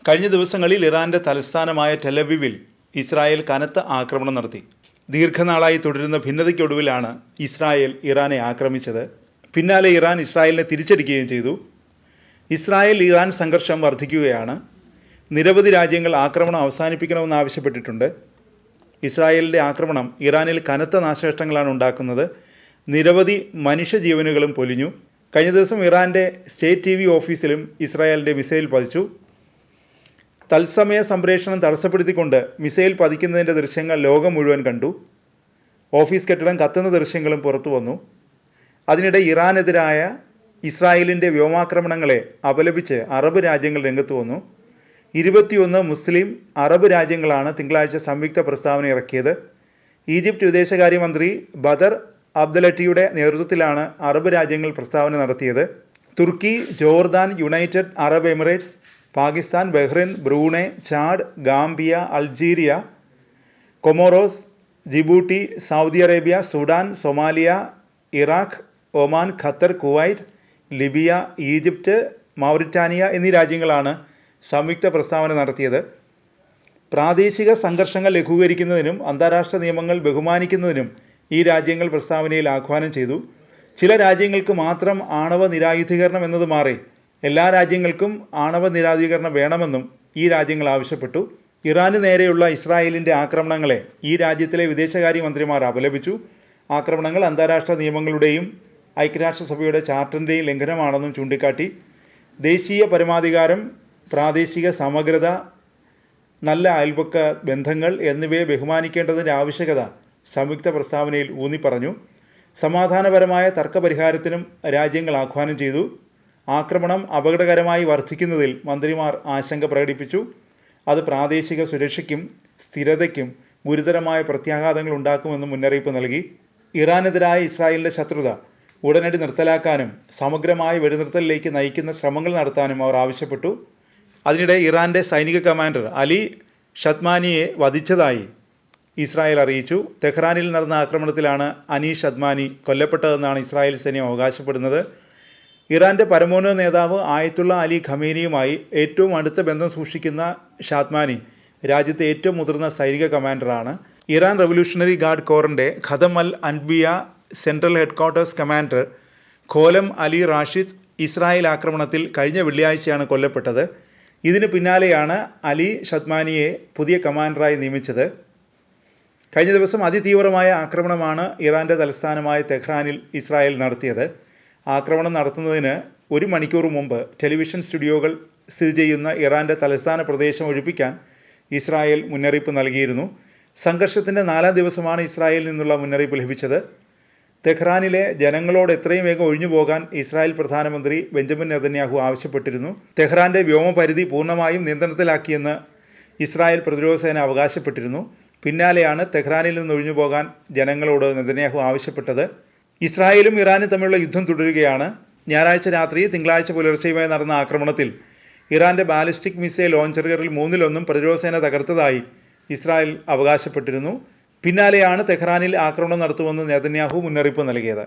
കഴിഞ്ഞ ദിവസങ്ങളിൽ ഇറാൻ്റെ തലസ്ഥാനമായ ടെലവിവിൽ ഇസ്രായേൽ കനത്ത ആക്രമണം നടത്തി. ദീർഘനാളായി തുടരുന്ന ഭിന്നതയ്ക്കൊടുവിലാണ് ഇസ്രായേൽ ഇറാനെ ആക്രമിച്ചത്. പിന്നാലെ ഇറാൻ ഇസ്രായേലിനെ തിരിച്ചടിക്കുകയും ചെയ്തു. ഇസ്രായേൽ ഇറാൻ സംഘർഷം വർദ്ധിക്കുകയാണ്. നിരവധി രാജ്യങ്ങൾ ആക്രമണം അവസാനിപ്പിക്കണമെന്ന് ആവശ്യപ്പെട്ടിട്ടുണ്ട്. ഇസ്രായേലിൻ്റെ ആക്രമണം ഇറാനിൽ കനത്ത നാശനഷ്ടങ്ങളാണ് ഉണ്ടാക്കുന്നത്. നിരവധി മനുഷ്യജീവനുകളും പൊലിഞ്ഞു. കഴിഞ്ഞ ദിവസം ഇറാൻ്റെ സ്റ്റേറ്റ് TV ഓഫീസിലും ഇസ്രായേലിൻ്റെ മിസൈൽ പതിച്ചു. തത്സമയ സംപ്രേഷണം തടസ്സപ്പെടുത്തിക്കൊണ്ട് മിസൈൽ പതിക്കുന്നതിൻ്റെ ദൃശ്യങ്ങൾ ലോകം മുഴുവൻ കണ്ടു. ഓഫീസ് കെട്ടിടം കത്തുന്ന ദൃശ്യങ്ങളും പുറത്തു വന്നു. അതിനിടെ ഇറാനെതിരായ ഇസ്രായേലിൻ്റെ വ്യോമാക്രമണങ്ങളെ അപലപിച്ച് അറബ് രാജ്യങ്ങൾ രംഗത്ത് വന്നു. 21 മുസ്ലിം അറബ് രാജ്യങ്ങളാണ് തിങ്കളാഴ്ച സംയുക്ത പ്രസ്താവന ഇറക്കിയത്. ഈജിപ്ത് വിദേശകാര്യമന്ത്രി ബദർ അബ്ദലട്ടിയുടെ നേതൃത്വത്തിലാണ് അറബ് രാജ്യങ്ങൾ പ്രസ്താവന നടത്തിയത്. Turkey, Jordan, United Arab Emirates, Pakistan, Bahrain, Brunei, Chad, Gambia, Algeria, Comoros, Djibouti, Saudi Arabia, Sudan, Somalia, Iraq, Oman, Qatar, Kuwait, Libya, Egypt, Mauritania എന്നീ രാജ്യങ്ങളാണ് സംയുക്ത പ്രസ്താവന നടത്തിയത്. പ്രാദേശിക സംഘർഷങ്ങൾ ലഘൂകരിക്കുന്നതിനും അന്താരാഷ്ട്ര നിയമങ്ങൾ ബഹുമാനിക്കുന്നതിനും ഈ രാജ്യങ്ങൾ പ്രസ്താവനയിൽ ആഹ്വാനം ചെയ്തു. ചില രാജ്യങ്ങൾക്ക് മാത്രം ആണവ നിരായുധീകരണം എന്നത് മാറി എല്ലാ രാജ്യങ്ങൾക്കും ആണവ നിരായുധീകരണം വേണമെന്നും ഈ രാജ്യങ്ങൾ ആവശ്യപ്പെട്ടു. ഇറാന് നേരെയുള്ള ഇസ്രായേലിൻ്റെ ആക്രമണങ്ങളെ ഈ രാജ്യത്തിലെ വിദേശകാര്യമന്ത്രിമാർ അപലപിച്ചു. ആക്രമണങ്ങൾ അന്താരാഷ്ട്ര നിയമങ്ങളുടെയും ഐക്യരാഷ്ട്രസഭയുടെ ചാർട്ടറിൻ്റെയും ലംഘനമാണെന്നും ചൂണ്ടിക്കാട്ടി. ദേശീയ പരമാധികാരം, പ്രാദേശിക സമഗ്രത, നല്ല അയൽപക്ക ബന്ധങ്ങൾ എന്നിവയെ ബഹുമാനിക്കേണ്ടതിൻ്റെ ആവശ്യകത സംയുക്ത പ്രസ്താവനയിൽ ഊന്നിപ്പറഞ്ഞു. സമാധാനപരമായ തർക്കപരിഹാരത്തിനും രാജ്യങ്ങൾ ആഹ്വാനം ചെയ്തു. ആക്രമണം അപകടകരമായി വർദ്ധിക്കുന്നതിൽ മന്ത്രിമാർ ആശങ്ക പ്രകടിപ്പിച്ചു. അത് പ്രാദേശിക സുരക്ഷയ്ക്കും സ്ഥിരതയ്ക്കും ഗുരുതരമായ പ്രത്യാഘാതങ്ങൾ ഉണ്ടാക്കുമെന്നും മുന്നറിയിപ്പ് നൽകി. ഇറാനെതിരായ ഇസ്രായേലിൻ്റെ ശത്രുത ഉടനടി നിർത്തലാക്കാനും സമഗ്രമായ വെടിനിർത്തലിലേക്ക് നയിക്കുന്ന ശ്രമങ്ങൾ നടത്താനും അവർ ആവശ്യപ്പെട്ടു. അതിനിടെ ഇറാൻ്റെ സൈനിക കമാൻഡർ അലി ഷദ്മാനിയെ വധിച്ചതായി ഇസ്രായേൽ അറിയിച്ചു. തെഹ്റാനിൽ നടന്ന ആക്രമണത്തിലാണ് അനി ഷദ്മാനി കൊല്ലപ്പെട്ടതെന്നാണ് ഇസ്രായേൽ സൈന്യം അവകാശപ്പെടുന്നത്. ഇറാൻ്റെ പരമോന്നത നേതാവ് ആയത്തുള്ള അലി ഖമേനിയുമായി ഏറ്റവും അടുത്ത ബന്ധം സൂക്ഷിക്കുന്ന ഷാദ്മാനി രാജ്യത്തെ ഏറ്റവും മുതിർന്ന സൈനിക കമാൻഡറാണ്. ഇറാൻ റവല്യൂഷണറി ഗാർഡ് കോറിൻ്റെ Khatam al Anbiya central headquarters commander Gholam Ali Rashid Israel ആക്രമണത്തിൽ കഴിഞ്ഞ വെള്ളിയാഴ്ചയാണ് കൊല്ലപ്പെട്ടത്. ഇതിന് പിന്നാലെയാണ് അലി ഷദ്മാനിയെ പുതിയ കമാൻഡറായി നിയമിച്ചത്. കഴിഞ്ഞ ദിവസം അതിതീവ്രമായ ആക്രമണമാണ് ഇറാൻ്റെ തലസ്ഥാനമായ തെഹ്റാനിൽ ഇസ്രായേൽ നടത്തിയത്. ആക്രമണം നടത്തുന്നതിന് 1 മണിക്കൂർ മുമ്പ് ടെലിവിഷൻ സ്റ്റുഡിയോകൾ സ്ഥിതി ചെയ്യുന്ന ഇറാൻ്റെ തലസ്ഥാന പ്രദേശം ഒഴിപ്പിക്കാൻ ഇസ്രായേൽ മുന്നറിയിപ്പ് നൽകിയിരുന്നു. സംഘർഷത്തിൻ്റെ 4ാം ദിവസമാണ് ഇസ്രായേലിൽ നിന്നുള്ള മുന്നറിയിപ്പ് ലഭിച്ചത്. തെഹ്റാനിലെ ജനങ്ങളോട് എത്രയും വേഗം ഒഴിഞ്ഞു പോകാൻ ഇസ്രായേൽ പ്രധാനമന്ത്രി ബെഞ്ചമിൻ നെതന്യാഹു ആവശ്യപ്പെട്ടിരുന്നു. തെഹ്റാൻ്റെ വ്യോമപരിധി പൂർണ്ണമായും നിയന്ത്രണത്തിലാക്കിയെന്ന് ഇസ്രായേൽ പ്രതിരോധ സേന അവകാശപ്പെട്ടിരുന്നു. പിന്നാലെയാണ് തെഹ്റാനിൽ നിന്ന് ഒഴിഞ്ഞു പോകാൻ ജനങ്ങളോട് നെതന്യാഹു ആവശ്യപ്പെട്ടത്. ഇസ്രായേലും ഇറാനും തമ്മിലുള്ള യുദ്ധം തുടരുകയാണ്. ഞായറാഴ്ച രാത്രി തിങ്കളാഴ്ച പുലർച്ചെയുമായി നടന്ന ആക്രമണത്തിൽ ഇറാൻ്റെ ബാലിസ്റ്റിക് മിസൈൽ ലോഞ്ചറുകളിൽ 3-1 പ്രതിരോധ സേന തകർത്തതായി ഇസ്രായേൽ അവകാശപ്പെട്ടിരുന്നു. പിന്നാലെയാണ് തെഹ്റാനിൽ ആക്രമണം നടത്തുമെന്ന് നെതന്യാഹു മുന്നറിയിപ്പ് നൽകിയത്.